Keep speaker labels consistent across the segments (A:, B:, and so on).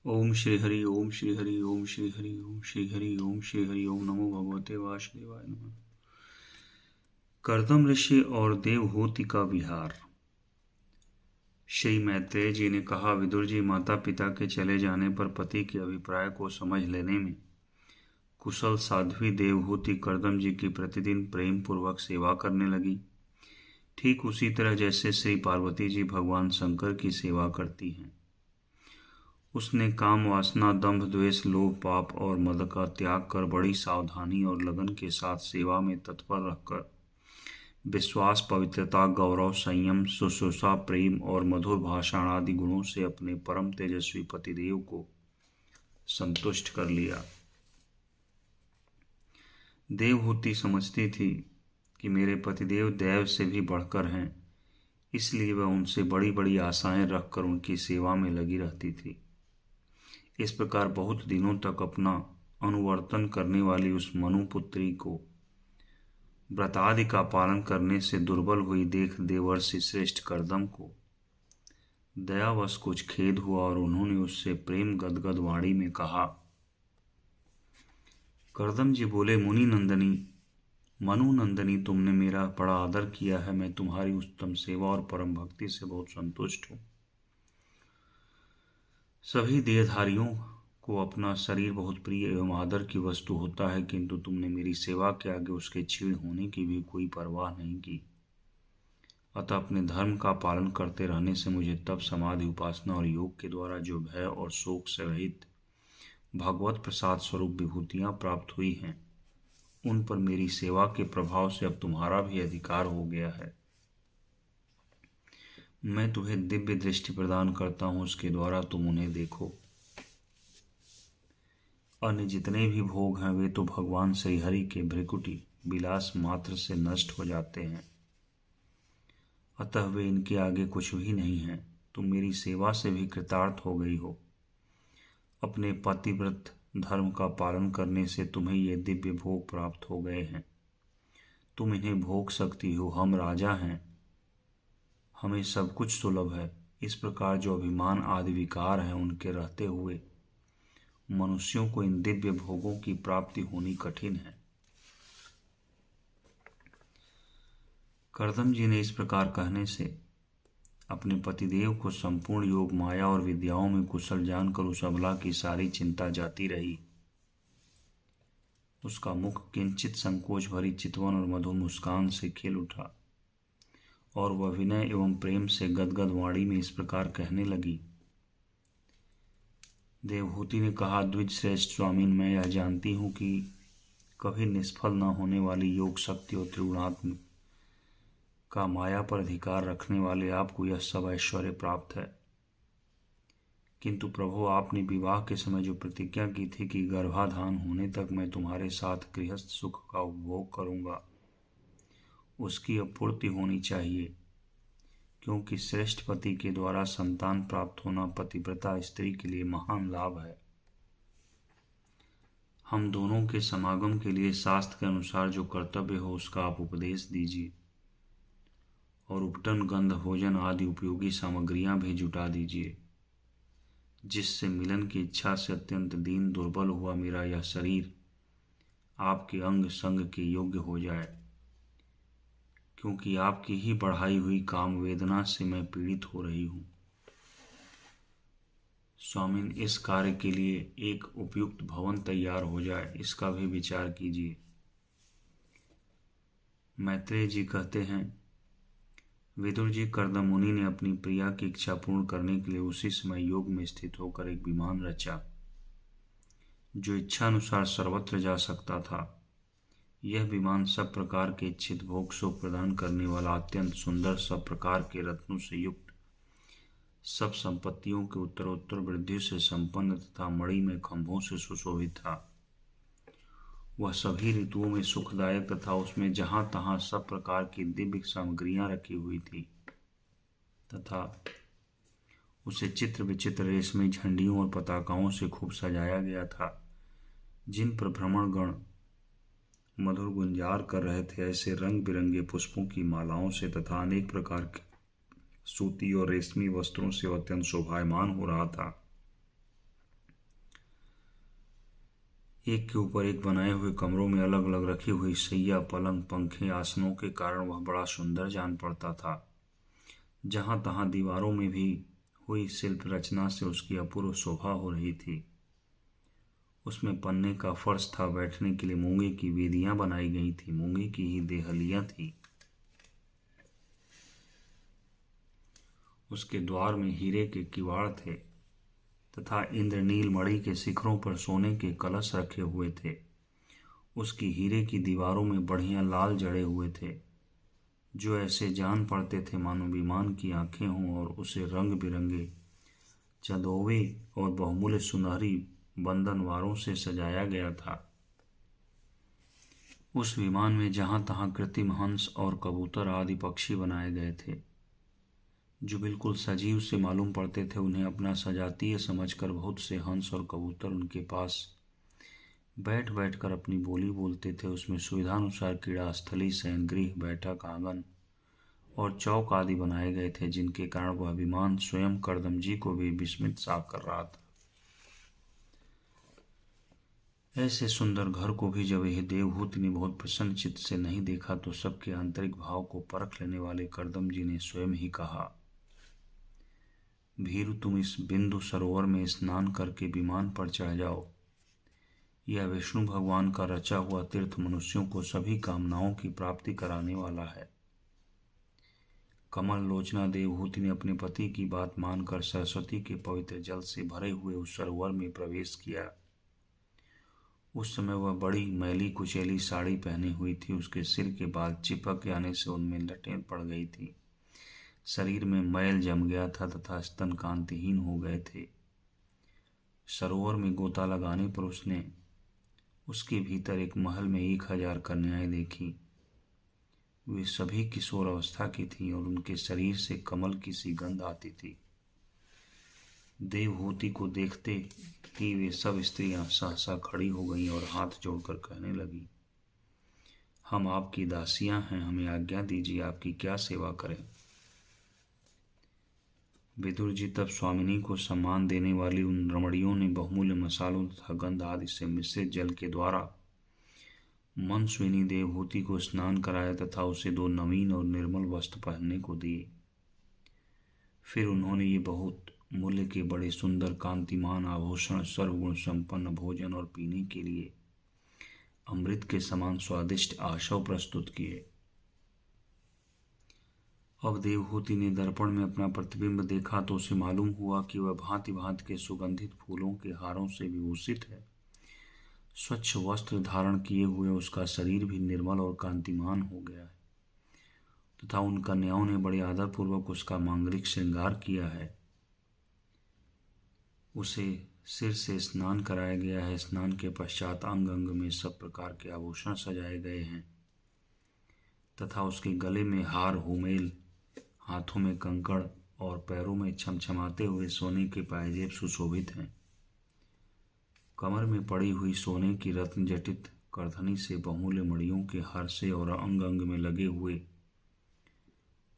A: ओम श्री हरि ओम श्री हरि ओम श्री हरि ओम श्री हरि ओम श्री हरि ओम नमो भगवते वासुदेवाय नमः। कर्दम ऋषि और देवहूति का विहार। श्री मैत्रेय जी ने कहा, विदुर जी, माता पिता के चले जाने पर पति के अभिप्राय को समझ लेने में कुशल साध्वी देवहूति कर्दम जी की प्रतिदिन प्रेम पूर्वक सेवा करने लगी, ठीक उसी तरह जैसे श्री पार्वती जी भगवान शंकर की सेवा करती हैं। उसने काम वासना, दंभ, द्वेष, लोभ, पाप और मद का त्याग कर बड़ी सावधानी और लगन के साथ सेवा में तत्पर रहकर विश्वास, पवित्रता, गौरव, संयम, शुश्रूषा, प्रेम और मधुर भाषण आदि गुणों से अपने परम तेजस्वी पतिदेव को संतुष्ट कर लिया। देवहूति समझती थी कि मेरे पतिदेव दैव से भी बढ़कर हैं, इसलिए वह उनसे बड़ी बड़ी आशाएं रखकर उनकी सेवा में लगी रहती थी। इस प्रकार बहुत दिनों तक अपना अनुवर्तन करने वाली उस मनुपुत्री को व्रतादि का पालन करने से दुर्बल हुई देख देवर्षि श्रेष्ठ कर्दम को दयावश कुछ खेद हुआ और उन्होंने उससे प्रेम गदगद वाणी में कहा। कर्दम जी बोले, मुनि नंदनी, मनु नंदनी, तुमने मेरा बड़ा आदर किया है। मैं तुम्हारी उत्तम सेवा और परम भक्ति से बहुत संतुष्ट हूँ। सभी देहधारियों को अपना शरीर बहुत प्रिय एवं आदर की वस्तु होता है, किंतु तुमने मेरी सेवा के आगे उसके क्षीण होने की भी कोई परवाह नहीं की। अतः अपने धर्म का पालन करते रहने से मुझे तप, समाधि, उपासना और योग के द्वारा जो भय और शोक से रहित भगवत प्रसाद स्वरूप विभूतियां प्राप्त हुई हैं, उन पर मेरी सेवा के प्रभाव से अब तुम्हारा भी अधिकार हो गया है। मैं तुम्हें दिव्य दृष्टि प्रदान करता हूं, उसके द्वारा तुम उन्हें देखो। अन्य जितने भी भोग हैं वे तो भगवान श्रीहरि के भृकुटी विलास मात्र से नष्ट हो जाते हैं, अतः वे इनके आगे कुछ भी नहीं हैं। तुम मेरी सेवा से भी कृतार्थ हो गई हो। अपने पतिव्रत धर्म का पालन करने से तुम्हें ये दिव्य भोग प्राप्त हो गए हैं। तुम इन्हें भोग सकती हो। हम राजा हैं, हमें सब कुछ सुलभ है। इस प्रकार जो अभिमान आदि विकार हैं, उनके रहते हुए मनुष्यों को इन दिव्य भोगों की प्राप्ति होनी कठिन है। कर्दम जी ने इस प्रकार कहने से अपने पतिदेव को संपूर्ण योग, माया और विद्याओं में कुशल जानकर उस अबला की सारी चिंता जाती रही। उसका मुख किंचित संकोच भरी चितवन और मधुर मुस्कान से खिल उठा और वह विनय एवं प्रेम से गदगद वाणी में इस प्रकार कहने लगी। देवहूति ने कहा, द्विज श्रेष्ठ स्वामीन, मैं यह जानती हूँ कि कभी निष्फल न होने वाली योग शक्ति और त्रिगुणात्म का माया पर अधिकार रखने वाले आपको यह सब ऐश्वर्य प्राप्त है, किंतु प्रभु, आपने विवाह के समय जो प्रतिज्ञा की थी कि गर्भाधान होने तक मैं तुम्हारे साथ गृहस्थ सुख का उपभोग करूंगा, उसकी अब पूर्ति होनी चाहिए, क्योंकि श्रेष्ठ पति के द्वारा संतान प्राप्त होना पतिव्रता स्त्री के लिए महान लाभ है। हम दोनों के समागम के लिए शास्त्र के अनुसार जो कर्तव्य हो उसका आप उपदेश दीजिए और उपटन, गंध, भोजन आदि उपयोगी सामग्रियां भी जुटा दीजिए, जिससे मिलन की इच्छा से अत्यंत दीन दुर्बल हुआ मेरा यह शरीर आपके अंग संग के योग्य हो जाए, क्योंकि आपकी ही बढ़ाई हुई काम वेदना से मैं पीड़ित हो रही हूँ। स्वामिन, इस कार्य के लिए एक उपयुक्त भवन तैयार हो जाए, इसका भी विचार कीजिए। मैत्रेय जी कहते हैं, विदुर जी, कर्दम मुनि ने अपनी प्रिया की इच्छा पूर्ण करने के लिए उसी समय योग में स्थित होकर एक विमान रचा, जो इच्छानुसार सर्वत्र जा सकता था। यह विमान सब प्रकार के इच्छित भोग सुख प्रदान करने वाला, अत्यंत सुंदर, सब प्रकार के रत्नों से युक्त, सब संपत्तियों के उत्तरोत्तर वृद्धि से संपन्न तथा मणि में खंभों से सुशोभित था। वह सभी ऋतुओं में सुखदायक तथा उसमें जहां तहां सब प्रकार की दिव्य सामग्रियां रखी हुई थी तथा उसे चित्र विचित्र रेशमी झंडियों और पताकाओं से खूब सजाया गया था, जिन पर भ्रमणगण मधुर गुंजार कर रहे थे। ऐसे रंग बिरंगे पुष्पों की मालाओं से तथा अनेक प्रकार के सूती और रेशमी वस्त्रों से अत्यंत शोभायमान हो रहा था। एक के ऊपर एक बनाए हुए कमरों में अलग अलग रखी हुई सैया, पलंग, पंखे, आसनों के कारण वह बड़ा सुंदर जान पड़ता था। जहां तहां दीवारों में भी हुई शिल्प रचना से उसकी अपूर्व शोभा हो रही थी। उसमें पन्ने का फर्श था, बैठने के लिए मूंगे की वेदियां बनाई गई थी, मूंगे की ही देहलियां थी। उसके द्वार में हीरे के किवाड़ थे तथा इंद्रनील मणि के शिखरों पर सोने के कलश रखे हुए थे। उसकी हीरे की दीवारों में बढ़िया लाल जड़े हुए थे, जो ऐसे जान पड़ते थे मानो विमान की आंखें हों, और उसे रंग बिरंगे चंदोवे और बहुमूल्य सुनहरी बंधनवारों से सजाया गया था। उस विमान में जहां तहां कृत्रिम हंस और कबूतर आदि पक्षी बनाए गए थे, जो बिल्कुल सजीव से मालूम पड़ते थे। उन्हें अपना सजातीय समझकर बहुत से हंस और कबूतर उनके पास बैठ बैठ कर अपनी बोली बोलते थे। उसमें सुविधानुसार क्रीड़ा स्थली, शयनगृह, बैठक, आंगन और चौक आदि बनाए गए थे, जिनके कारण वह विमान स्वयं करदमजी को भी विस्मित सा कर रहा था। ऐसे सुंदर घर को भी जब यह देवहूति ने बहुत प्रसन्न चित्त से नहीं देखा, तो सबके आंतरिक भाव को परख लेने वाले करदमजी ने स्वयं ही कहा, भीरु, तुम इस बिंदु सरोवर में स्नान करके विमान पर चढ़ जाओ। यह विष्णु भगवान का रचा हुआ तीर्थ मनुष्यों को सभी कामनाओं की प्राप्ति कराने वाला है। कमल लोचना देवहूति ने अपने पति की बात मानकर सरस्वती के पवित्र जल से भरे हुए उस सरोवर में प्रवेश किया। उस समय वह बड़ी मैली कुचैली साड़ी पहनी हुई थी। उसके सिर के बाल चिपक जाने से उनमें लटें पड़ गई थी। शरीर में मैल जम गया था तथा स्तन कांतिहीन हो गए थे। सरोवर में गोता लगाने पर उसने उसके भीतर एक महल में 1000 कन्याएं देखी। वे सभी किशोर अवस्था की थीं और उनके शरीर से कमल की सी गंध आती थी। देवहूति को देखते ही वे सब स्त्रियां सहसा खड़ी हो गईं और हाथ जोड़कर कहने लगी, हम आपकी दासियां हैं, हमें आज्ञा दीजिए, आपकी क्या सेवा करें। विदुर जी तब स्वामिनी को सम्मान देने वाली उन रमणियों ने बहुमूल्य मसालों तथा गंध आदि से मिश्रित जल के द्वारा मनस्विनी देवहूति को स्नान कराया तथा उसे 2 नवीन और निर्मल वस्त्र पहनने को दिए। फिर उन्होंने ये बहुत मूल्य के बड़े सुंदर कांतिमान आभूषण, सर्वगुण संपन्न भोजन और पीने के लिए अमृत के समान स्वादिष्ट आशव प्रस्तुत किए। अब देवहूति ने दर्पण में अपना प्रतिबिंब देखा तो उसे मालूम हुआ कि वह भांति भांति के सुगंधित फूलों के हारों से विभूषित है। स्वच्छ वस्त्र धारण किए हुए उसका शरीर भी निर्मल और कांतिमान हो गया है तथा उन कन्याओं ने बड़े आदरपूर्वक उसका मांगलिक श्रृंगार किया है। उसे सिर से स्नान कराया गया है। स्नान के पश्चात अंग अंग में सब प्रकार के आभूषण सजाए गए हैं तथा उसके गले में हार हुमेल, हाथों में कंकड़ और पैरों में छमछमाते हुए सोने के पायजेब सुशोभित हैं। कमर में पड़ी हुई सोने की रत्न जटित करधनी से बहुमूल्य मणियों के हार से और अंग अंग में लगे हुए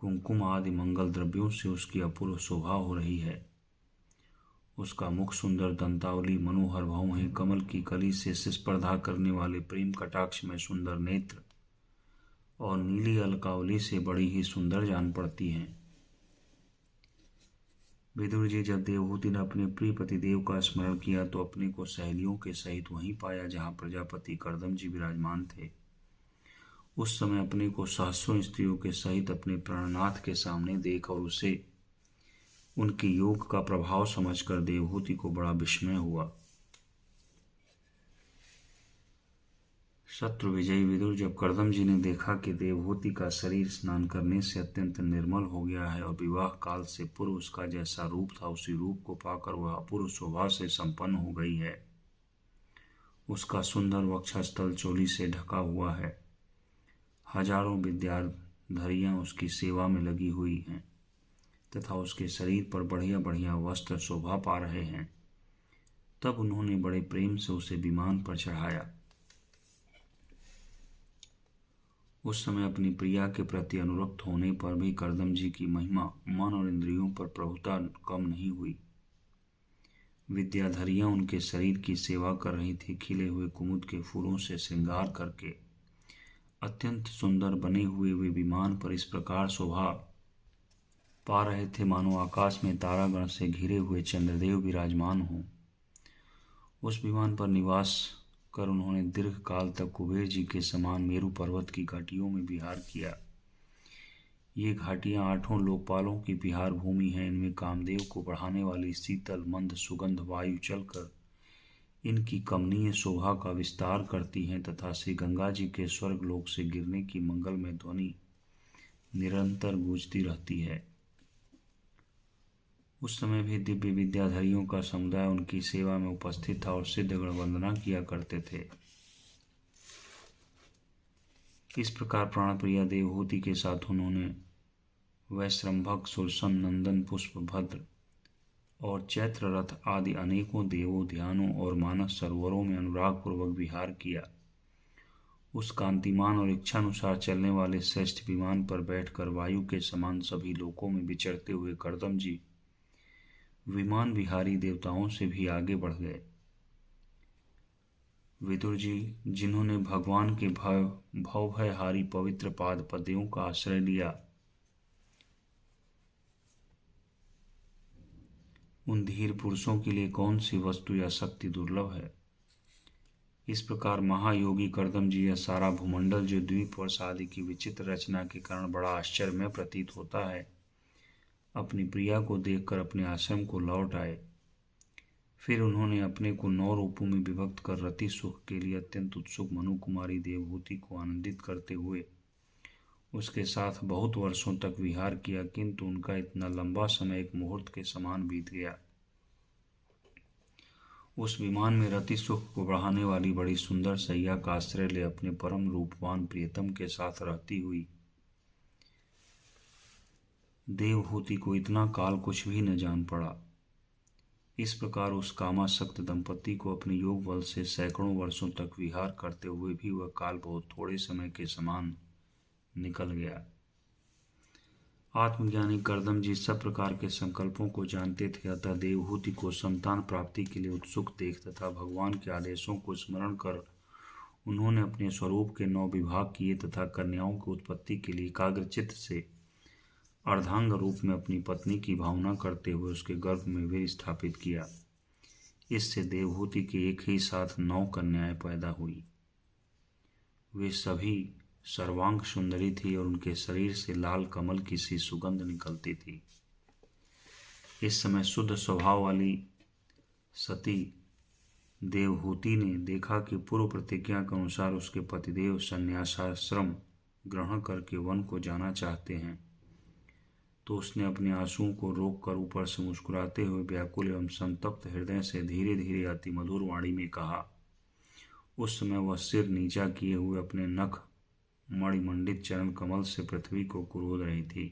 A: कुंकुम आदि मंगल द्रव्यों से उसकी अपूर्व शोभा हो रही है। उसका मुख सुंदर दंतावली, मनोहर भौहें, कमल की कली से स्पर्धा करने वाले प्रेम कटाक्ष में सुंदर नेत्र और नीली अलकावली से बड़ी ही सुंदर जान पड़ती हैं। विदुर जी जब देवहूति ने अपने प्रिय पतिदेव का स्मरण किया तो अपने को सहेलियों के सहित वहीं पाया जहां प्रजापति करदमजी विराजमान थे। उस समय अपने को सहस्रों स्त्रियों के सहित अपने प्राणनाथ के सामने देख और उसे उनके योग का प्रभाव समझकर देवहूति को बड़ा विस्मय हुआ। शत्रु विजयी विदुर जब करदमजी ने देखा कि देवहूति का शरीर स्नान करने से अत्यंत निर्मल हो गया है और विवाह काल से पूर्व उसका जैसा रूप था उसी रूप को पाकर वह अपूर्व शोभा से संपन्न हो गई है। उसका सुंदर वक्षस्थल चोली से ढका हुआ है। हजारों विद्याधरियां उसकी सेवा में लगी हुई हैं तथा उसके शरीर पर बढ़िया बढ़िया वस्त्र शोभा पा रहे हैं। तब उन्होंने बड़े प्रेम से उसे विमान पर चढ़ाया। उस समय अपनी प्रिया के प्रति अनुरक्त होने पर भी करदमजी की महिमा मन और इंद्रियों पर प्रभुता कम नहीं हुई। विद्याधरियां उनके शरीर की सेवा कर रही थी। खिले हुए कुमुद के फूलों से श्रृंगार करके अत्यंत सुंदर बने हुए वे विमान पर इस प्रकार शोभा पा रहे थे मानो आकाश में तारागण से घिरे हुए चंद्रदेव विराजमान हों। उस विमान पर निवास कर उन्होंने दीर्घ काल तक कुबेर जी के समान मेरु पर्वत की घाटियों में विहार किया। ये घाटियां 8 लोकपालों की विहार भूमि हैं। इनमें कामदेव को बढ़ाने वाली शीतल मंद सुगंध वायु चलकर इनकी कमनीय शोभा का विस्तार करती हैं तथा श्री गंगा जी के स्वर्ग लोक से गिरने की मंगलमय ध्वनि निरंतर गूंजती रहती है। उस समय भी दिव्य विद्याधरियों का समुदाय उनकी सेवा में उपस्थित था और सिद्धगण वंदना किया करते थे। इस प्रकार प्राणप्रिया देवहूति के साथ उन्होंने वैश्रम्भक, सुरसन, नंदन, पुष्पभद्र और चैत्र रथ आदि अनेकों देवों, ध्यानों और मानस सरोवरों में अनुराग पूर्वक विहार किया। उस कांतिमान और इच्छानुसार चलने वाले श्रेष्ठ विमान पर बैठकर वायु के समान सभी लोकों में विचरते हुए कर्दम जी विमान विहारी देवताओं से भी आगे बढ़ गए। विदुर जी, जिन्होंने भगवान के भवभयहारी पवित्र पाद पद्यों का आश्रय लिया, उन धीर पुरुषों के लिए कौन सी वस्तु या शक्ति दुर्लभ है। इस प्रकार महायोगी कर्दम जी यह सारा भूमंडल जो द्वीप वर्ष आदि की विचित्र रचना के कारण बड़ा आश्चर्यमय प्रतीत होता है, अपनी प्रिया को देखकर अपने आश्रम को लौट आए। फिर उन्होंने अपने को 9 रूपों में विभक्त कर रति सुख के लिए अत्यंत उत्सुक मनु कुमारी देवहूति को आनंदित करते हुए उसके साथ बहुत वर्षों तक विहार किया, किंतु उनका इतना लंबा समय एक मुहूर्त के समान बीत गया। उस विमान में रति सुख को बढ़ाने वाली बड़ी सुंदर सैया का आश्रय ले अपने परम रूपवान प्रियतम के साथ रहती हुई देवहूति को इतना काल कुछ भी न जान पड़ा। इस प्रकार उस कामासक्त दंपति को अपने योग बल से सैकड़ों वर्षों तक विहार करते हुए भी वह काल बहुत थोड़े समय के समान निकल गया। आत्मज्ञानी कर्दम जी सब प्रकार के संकल्पों को जानते थे, अतः देवहूति को संतान प्राप्ति के लिए उत्सुक देख तथा भगवान के आदेशों को स्मरण कर उन्होंने अपने स्वरूप के 9 विभाग किए तथा कन्याओं की उत्पत्ति के लिए एकाग्रचित्त से अर्धांग रूप में अपनी पत्नी की भावना करते हुए उसके गर्भ में वीर स्थापित किया। इससे देवहूति के एक ही साथ 9 कन्याएं पैदा हुई। वे सभी सर्वांग सुंदरी थी और उनके शरीर से लाल कमल की सी सुगंध निकलती थी। इस समय शुद्ध स्वभाव वाली सती देवहूति ने देखा कि पूर्व प्रतिज्ञा के अनुसार उसके पतिदेव संन्यासाश्रम ग्रहण करके वन को जाना चाहते हैं, तो उसने अपने आंसुओं को रोककर ऊपर से मुस्कुराते हुए व्याकुल एवं संतप्त हृदय से धीरे धीरे अति मधुर वाणी में कहा। उस समय वह सिर नीचा किए हुए अपने नख मणिमंडित चरण कमल से पृथ्वी को कुरोद रही थी।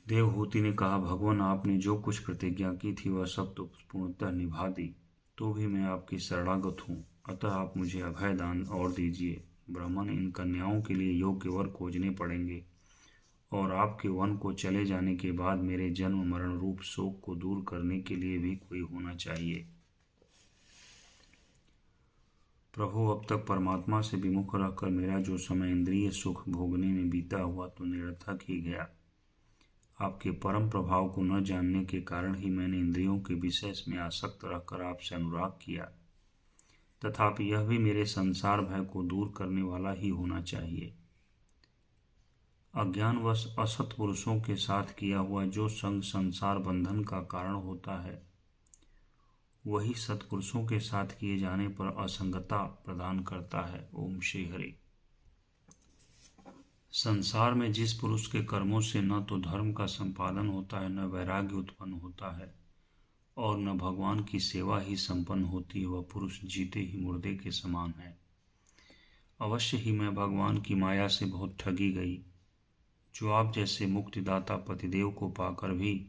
A: देवहूति ने कहा, भगवान, आपने जो कुछ प्रतिज्ञा की थी वह सब तो पूर्णतः निभा दी, तो भी मैं आपकी शरणागत हूँ, अतः आप मुझे अभय दान और दीजिए। ब्राह्मण, इन कन्याओं के लिए योग्य वर खोजने पड़ेंगे और आपके वन को चले जाने के बाद मेरे जन्म मरण रूप शोक को दूर करने के लिए भी कोई होना चाहिए। प्रभु, अब तक परमात्मा से विमुख रहकर मेरा जो समय इंद्रिय सुख भोगने में बीता हुआ तो निरर्थक ही गया। आपके परम प्रभाव को न जानने के कारण ही मैंने इंद्रियों के विषय में आसक्त रहकर आपसे अनुराग किया। तथापि यह भी मेरे संसार भय को दूर करने वाला ही होना चाहिए। अज्ञानवश असत पुरुषों के साथ किया हुआ जो संग संसार बंधन का कारण होता है, वही सत्पुरुषों के साथ किए जाने पर असंगता प्रदान करता है। ओम श्री हरि। संसार में जिस पुरुष के कर्मों से न तो धर्म का संपादन होता है, न वैराग्य उत्पन्न होता है और न भगवान की सेवा ही संपन्न होती है, वह पुरुष जीते ही मुर्दे के समान है। अवश्य ही मैं भगवान की माया से बहुत ठगी गई, जो आप जैसे मुक्तिदाता पतिदेव को पाकर भी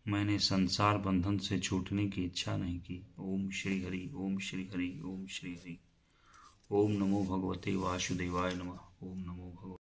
A: मैंने संसार बंधन से छूटने की इच्छा नहीं की। ओम श्री हरि, ओम श्री हरि, ओम श्री हरि। ओम नमो भगवते वासुदेवाय नमः। ओम नमो भगवते